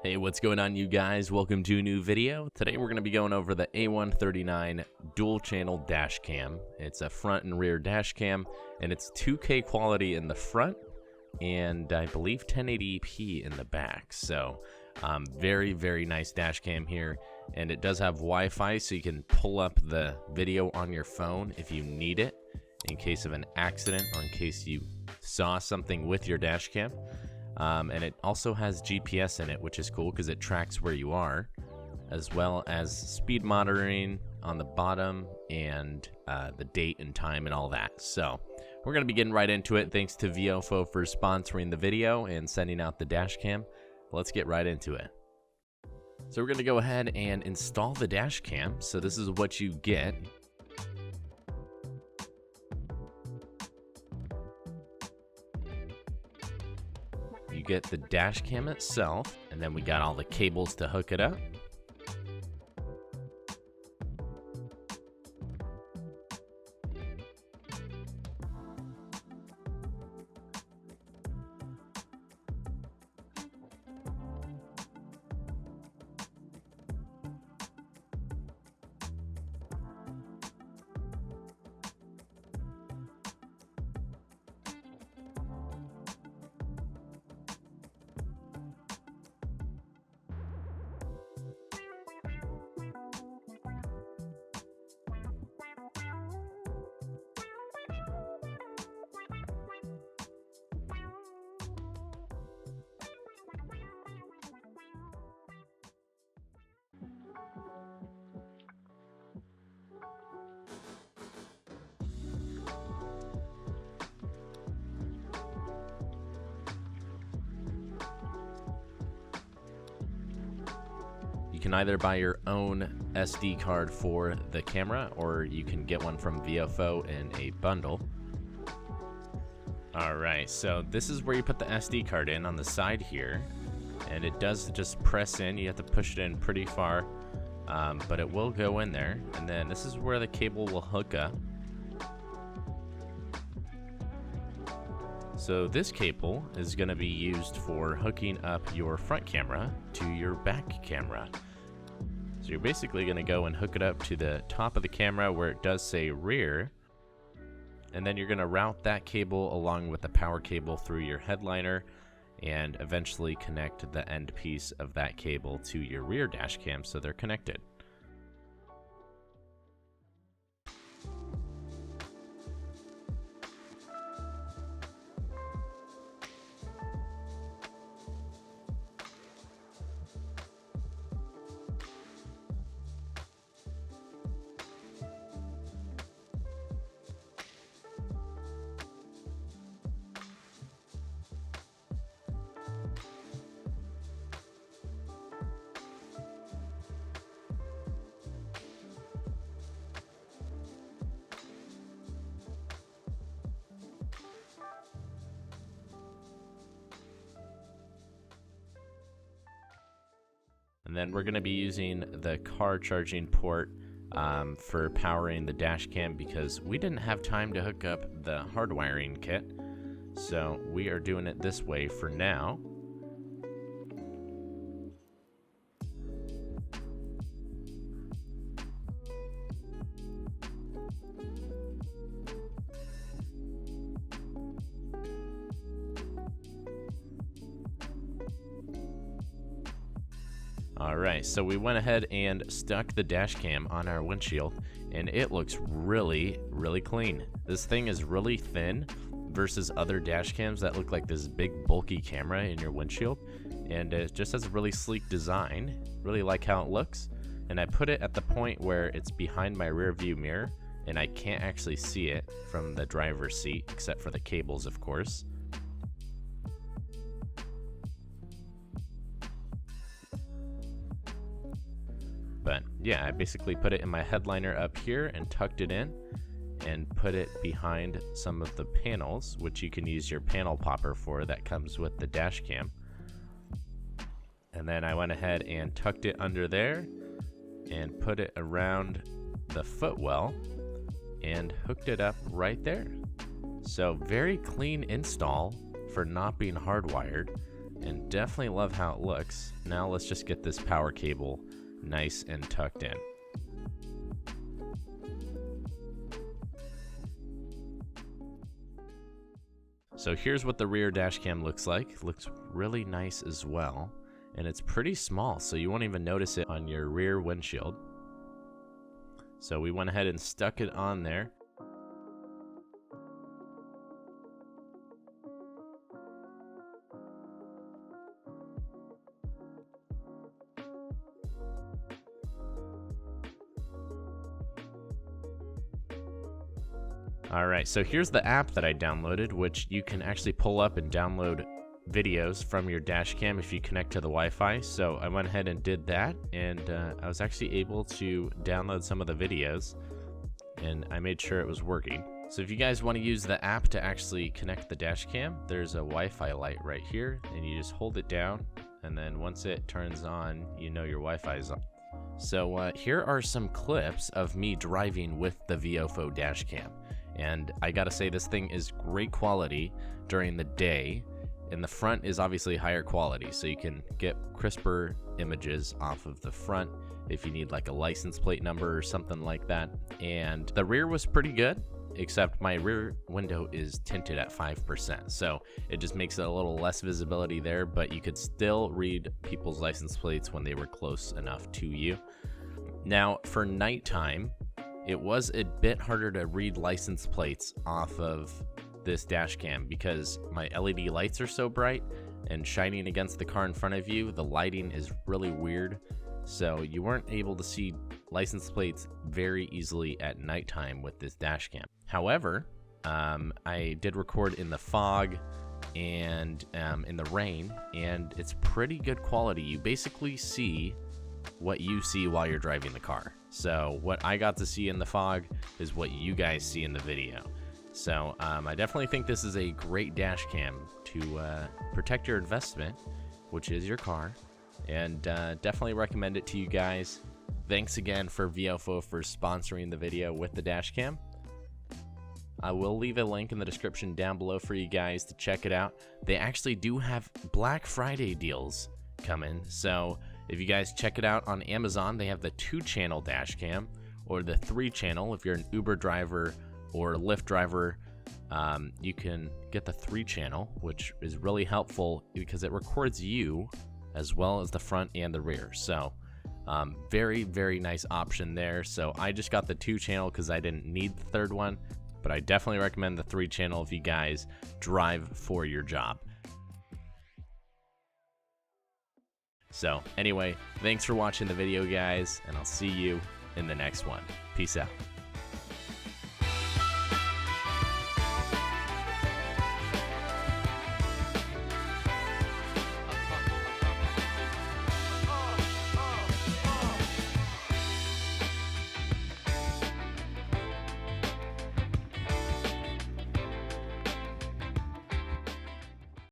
Hey, what's going on, you guys? Welcome to a new video. Today we're going to be going over the A139 dual channel dash cam. It's a front and rear dash cam, and it's 2K quality in the front and I believe 1080p in the back. So very nice dash cam here, and it does have Wi-Fi, so you can pull up the video on your phone if you need it in case of an accident or in case you saw something with your dash cam. And it also has GPS in it, which is cool because it tracks where you are, as well as speed monitoring on the bottom and the date and time and all that. So we're going to be getting right into it. Thanks to VIOFO for sponsoring the video and sending out the dash cam. Let's get right into it. So we're going to go ahead and install the dash cam. So this is what you get. You get the dash cam itself, and then we got all the cables to hook it up. You can either buy your own SD card for the camera, or you can get one from VIOFO in a bundle. Alright, so this is where you put the SD card in on the side here, and it does just press in. You have to push it in pretty far, but it will go in there. And then this is where the cable will hook up. So this cable is going to be used for hooking up your front camera to your back camera. So you're basically going to go and hook it up to the top of the camera where it does say rear, and then you're going to route that cable along with the power cable through your headliner and eventually connect the end piece of that cable to your rear dash cam so they're connected. And then we're going to be using the car charging port for powering the dash cam because we didn't have time to hook up the hardwiring kit. So we are doing it this way for now. Alright, so we went ahead and stuck the dash cam on our windshield, and it looks really clean. This thing is really thin versus other dash cams that look like this big bulky camera in your windshield, and it just has a really sleek design. Really like how it looks, and I put it at the point where it's behind my rear view mirror and I can't actually see it from the driver's seat except for the cables, of course. But yeah, I basically put it in my headliner up here and tucked it in and put it behind some of the panels, which you can use your panel popper for that comes with the dash cam. And then I went ahead and tucked it under there and put it around the footwell and hooked it up right there. So very clean install for not being hardwired. and definitely love how it looks. Now let's just get this power cable nice and tucked in. So here's what the rear dash cam looks like. It looks really nice as well, and it's pretty small, so you won't even notice it on your rear windshield. So we went ahead and stuck it on there. Alright, so here's the app that I downloaded, which you can actually pull up and download videos from your dash cam if you connect to the Wi-Fi. So I went ahead and did that, and I was actually able to download some of the videos, and I made sure it was working. So if you guys want to use the app to actually connect the dash cam, there's a Wi-Fi light right here, and you just hold it down, and then once it turns on, you know your Wi-Fi is on. So here are some clips of me driving with the VIOFO dash cam. And I gotta say, this thing is great quality during the day, and the front is obviously higher quality, so you can get crisper images off of the front if you need like a license plate number or something like that. And the rear was pretty good, except my rear window is tinted at 5%, so it just makes it a little less visibility there, but you could still read people's license plates when they were close enough to you. Now for nighttime, it was a bit harder to read license plates off of this dash cam because my LED lights are so bright, and shining against the car in front of you, the lighting is really weird, so you weren't able to see license plates very easily at nighttime with this dash cam. However, I did record in the fog and in the rain, and it's pretty good quality. You basically see what you see while you're driving the car. So what I got to see in the fog is what you guys see in the video. So I definitely think this is a great dash cam to protect your investment, which is your car, and definitely recommend it to you guys. Thanks again for VIOFO for sponsoring the video with the dash cam. I will leave a link in the description down below for you guys to check it out. They actually do have Black Friday deals coming, so if you guys check it out on Amazon, they have the 2-channel dash cam or the 3-channel. If you're an Uber driver or a Lyft driver, you can get the 3-channel, which is really helpful because it records you as well as the front and the rear. So very, very nice option there. So I just got the 2-channel because I didn't need the 3rd one, but I definitely recommend the 3-channel if you guys drive for your job. So anyway, thanks for watching the video, guys, and I'll see you in the next one. Peace out.